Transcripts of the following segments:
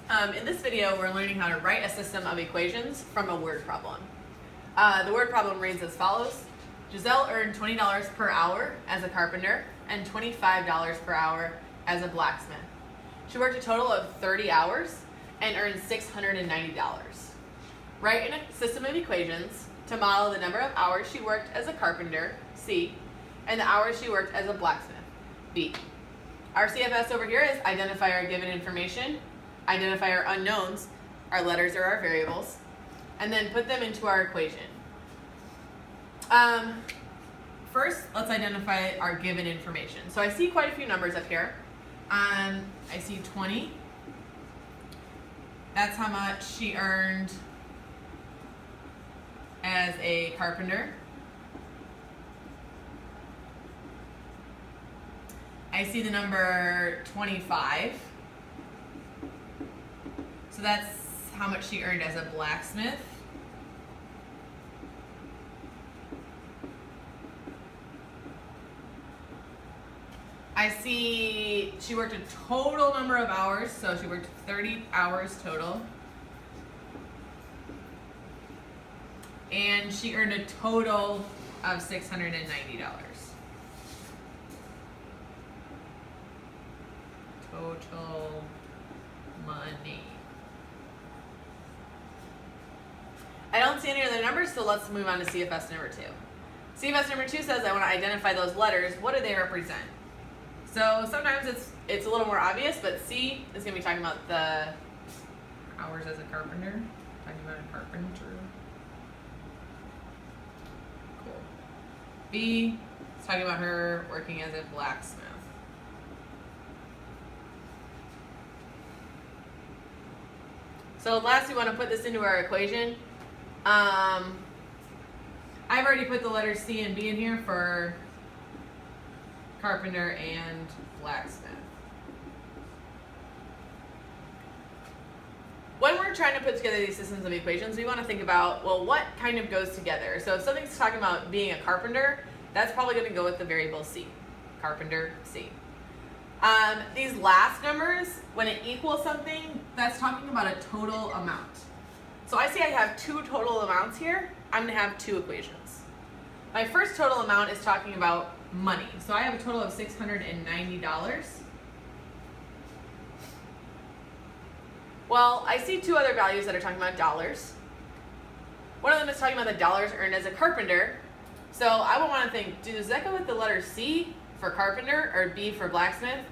In this video, we're learning how to write a system of equations from a word problem. The word problem reads as follows. Giselle earned $20 per hour as a carpenter and $25 per hour as a blacksmith. She worked a total of 30 hours and earned $690. Write in a system of equations to model the number of hours she worked as a carpenter, C, and the hours she worked as a blacksmith, B. Our CFS over here is identify our given information, identify our unknowns, our letters are our variables, and then put them into our equation. First, let's identify our given information. So I see quite a few numbers up here. I see 20. That's how much she earned as a carpenter. I see the number 25. So that's how much she earned as a blacksmith. I see she worked a total number of hours, so she worked 30 hours total. And she earned a total of $690. Total money. I don't see any other numbers, so let's move on to CFS number 2. CFS number 2 says I want to identify those letters. What do they represent? So sometimes it's a little more obvious, but C is going to be talking about the hours as a carpenter. Talking about a carpenter. Cool. B is talking about her working as a blacksmith. So last we want to put this into our equation. I've already put the letters C and B in here for carpenter and blacksmith. When we're trying to put together these systems of equations, we want to think about, well, what kind of goes together? So if something's talking about being a carpenter, that's probably going to go with the variable C. Carpenter, C. These last numbers, when it equals something, that's talking about a total amount. So I see I have two total amounts here. I'm going to have two equations. My first total amount is talking about money. So I have a total of $690. Well, I see two other values that are talking about dollars. One of them is talking about the dollars earned as a carpenter. So I would want to think, does that go with the letter C for carpenter or B for blacksmith?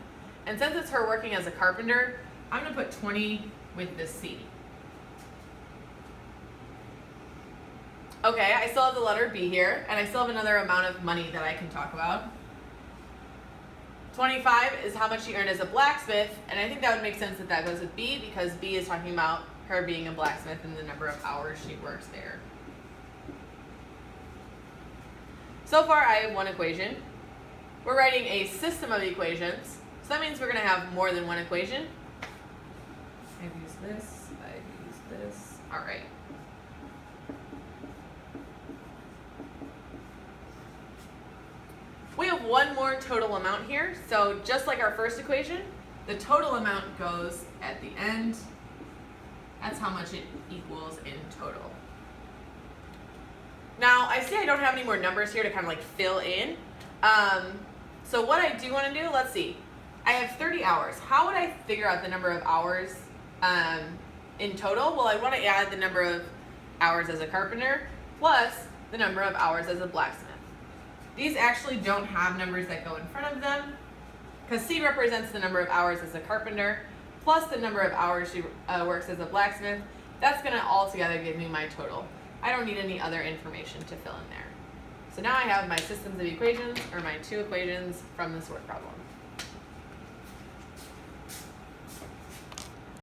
And since it's her working as a carpenter, I'm going to put 20 with the C. Okay, I still have the letter B here, and I still have another amount of money that I can talk about. 25 is how much she earned as a blacksmith, and I think that would make sense that that goes with B because B is talking about her being a blacksmith and the number of hours she works there. So far, I have one equation. We're writing a system of equations, so that means we're going to have more than one equation. I've used this, I've used this. All right. We have one more total amount here, so just like our first equation, the total amount goes at the end. That's how much it equals in total. Now, I see I don't have any more numbers here to kind of like fill in. So what I do want to do, let's see. I have 30 hours. How would I figure out the number of hours in total? Well, I want to add the number of hours as a carpenter plus the number of hours as a blacksmith. These actually don't have numbers that go in front of them because C represents the number of hours as a carpenter plus the number of hours she works as a blacksmith. That's going to all together give me my total. I don't need any other information to fill in there. So now I have my systems of equations, or my two equations from this word problem.